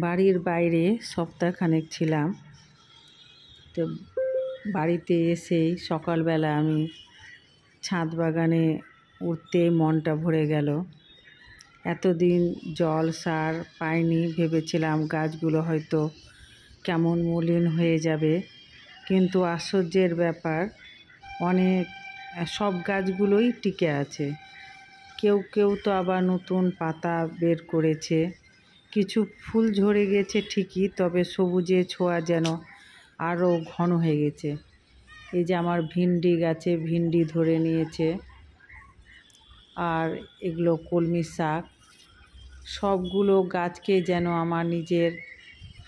বাড়ির বাইরে সপ্তাহখানেক ছিলাম। তো বাড়িতে এসেই সকালবেলা আমি ছাদ বাগানে উঠতে মনটা ভরে গেল। এতদিন জল সার পাইনি, ভেবেছিলাম গাছগুলো হয়তো কেমন মলিন হয়ে যাবে, কিন্তু আশ্চর্যের ব্যাপার সব গাছগুলোই টিকে আছে। কেউ কেউ তো আবার নতুন পাতা বের করেছে, কিছু ফুল ঝরে গেছে ঠিকই, তবে সবুজে ছোঁয়া যেন আরও ঘন হয়ে গেছে। এই যে আমার ভিন্ডি গাছে ভিন্ডি ধরে নিয়েছে, আর এগুলো কলমি শাক, সবগুলো গাছকে যেন আমার নিজের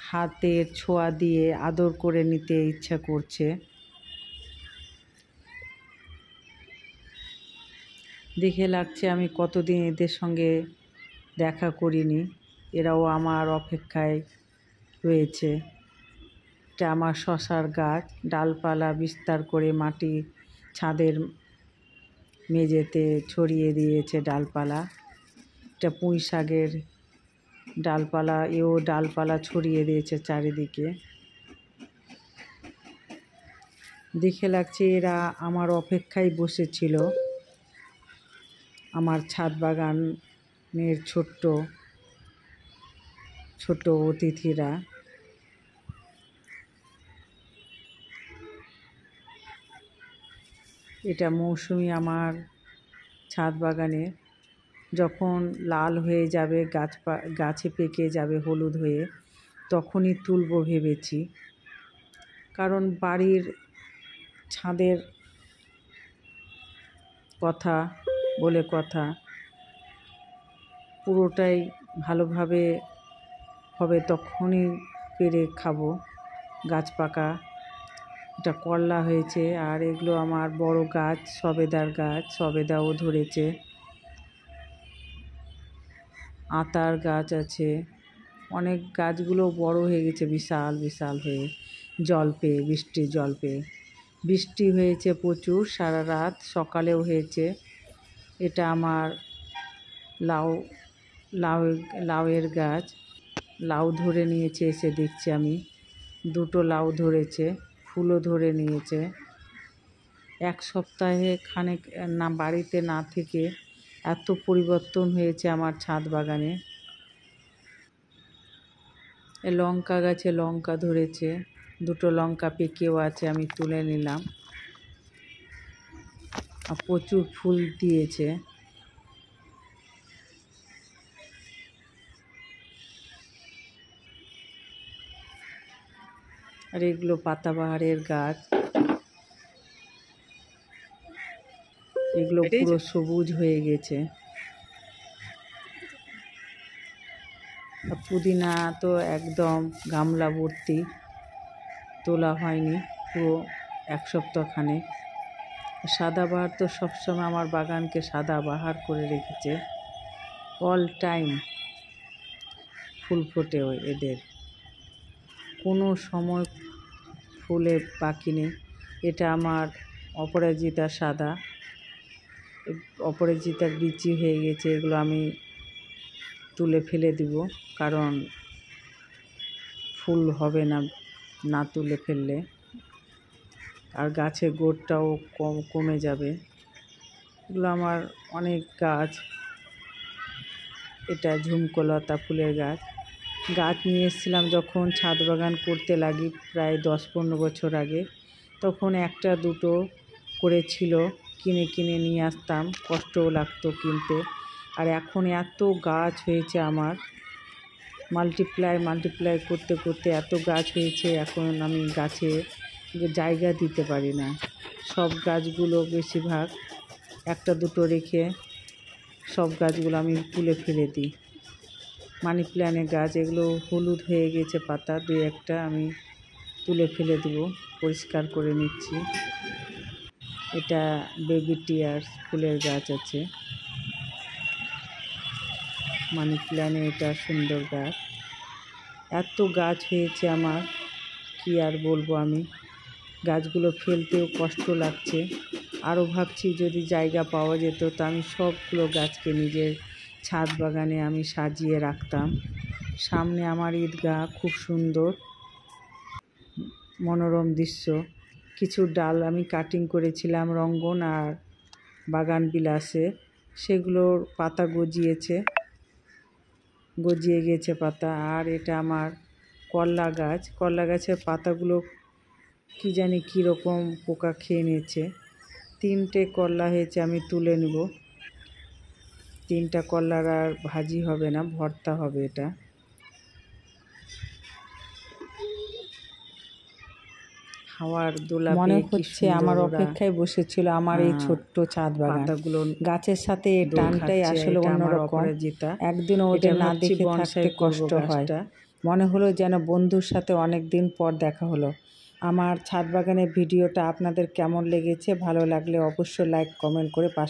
হাতের ছোঁয়া দিয়ে আদর করে নিতে ইচ্ছা করছে। দেখে লাগছে আমি কতদিন এদের সঙ্গে দেখা করিনি, এরাও আমার অপেক্ষায় রয়েছে। এটা আমার শশার গাছ, ডালপালা বিস্তার করে মাটি ছাদের মেঝেতে ছড়িয়ে দিয়েছে ডালপালা। এটা পুঁই শাকের ডালপালা, এও ডালপালা ছড়িয়ে দিয়েছে চারিদিকে। দেখে লাগছে এরা আমার অপেক্ষায় বসেছিল, আমার ছাদ বাগানের ছোট্ট ছোট অতিথিরা। এটা মৌসুমি আমার ছাদ বাগানে যখন লাল হয়ে যাবে, গাছে পেকে যাবে হলুদ হয়ে, তখনই তুলব ভেবেছি। কারণ বাড়ির ছাদের কথা বলে কথা, পুরোটাই ভালোভাবে হবে তখনই পেরে খাবো। গাছ পাকা, এটা করলা হয়েছে, আর এগুলো আমার বড় গাছ, সবেদার গাছ, সবেদাও ধরেছে। আতার গাছ আছে, অনেক গাছগুলো বড় হয়ে গেছে, বিশাল বিশাল হয়ে, জল পেয়ে, বৃষ্টির জল পেয়ে। বৃষ্টি হয়েছে প্রচুর, সারা রাত, সকালেও হয়েছে। এটা আমার লাউয়ের গাছ, লাউ ধরে নিয়েছে, এসে দেখছি আমি দুটো লাউ ধরেছে, ফুলও ধরে নিয়েছে। এক সপ্তাহে খানেক না বাড়িতে না থেকে এত পরিবর্তন হয়েছে আমার ছাদ বাগানে। লঙ্কা গাছে লঙ্কা ধরেছে, দুটো লঙ্কা পেকেও আছে, আমি তুলে নিলাম। আর প্রচুর ফুল দিয়েছে। আর এগুলো পাতাবাহারের গাছ, এগুলো পুরো সবুজ হয়ে গেছে। পুদিনা তো একদম গামলা ভর্তি, তোলা হয়নি পুরো এক সপ্তাহখানে। সাদাবাহার তো সবসময় আমার বাগানকে সাদাবাহার করে রেখেছে, অল টাইম ফুল ফোটে এদের, কোনো সময় ফুলে বাকি নেই। এটা আমার অপরাজিতা সাদা, অপরাজিতার বিচি হয়ে গেছে, এগুলো আমি তুলে ফেলে দিব, কারণ ফুল হবে না না তুলে ফেললে, আর গাছের গোড়টাও কমে যাবে। এগুলো আমার অনেক গাছ। এটা ঝুমকোলতা ফুলের গাছ, গাছ নিয়ে এসেছিলাম যখন ছাদ বাগান করতে লাগি প্রায় 10-15 বছর আগে, তখন একটা দুটো করে ছিল, কিনে কিনে নিয়ে আসতাম, কষ্টও লাগতো কিনতে। আর এখন এত গাছ হয়েছে আমার, মাল্টিপ্লাই করতে করতে এত গাছ হয়েছে, এখন আমি গাছে জায়গা দিতে পারি না। সব গাছগুলো বেশিরভাগ একটা দুটো রেখে সব গাছগুলো আমি তুলে ফেলে দিই। মানি প্ল্যান্টের গাছ, এগুলো হলুদ হয়ে গেছে পাতা, দুই একটা আমি তুলে ফেলে দেবো, পরিষ্কার করে নিচ্ছি। এটা বেবি টিয়ার ফুলের গাছ আছে, মানি প্ল্যান্টে এটা সুন্দর গাছ। এত গাছ হয়েছে আমার, কি আর বলবো আমি, গাছগুলো ফেলতেও কষ্ট লাগছে। আরও ভাবছি যদি জায়গা পাওয়া যেত তো আমি সবগুলো গাছকে নিজের ছাদ বাগানে আমি সাজিয়ে রাখতাম, সামনে আমার ঈদগাহ, খুব সুন্দর মনোরম দৃশ্য। কিছু ডাল আমি কাটিং করেছিলাম রঙ্গন আর বাগান বিলাসে, সেগুলোর পাতা গজিয়ে গেছে পাতা। আর এটা আমার করলা গাছ, করলা গাছের পাতাগুলো কি জানি কীরকম পোকা খেয়ে নিয়েছে। 3টে করলা হয়েছে, আমি তুলে নেব। 3টা করলার আর ভাজি হবে না, ভর্তা হবে এটা। হাওয়ার দোলা মনে হচ্ছে আমার অপেক্ষায় বসেছিল আমার এই ছোট্ট ছাদ বাগান। পাতাগুলো গাছের সাথে এই টানটাই আসলে অন্যরকম। একদিনও ওদের না দেখে থাকতে কষ্ট হয়। মনে হলো যেন বন্ধুর সাথে অনেক দিন পর দেখা হলো। আমার ছাদ বাগানের ভিডিওটা আপনাদের কেমন লেগেছে? ভালো লাগলে অবশ্যই লাইক কমেন্ট করে পাশে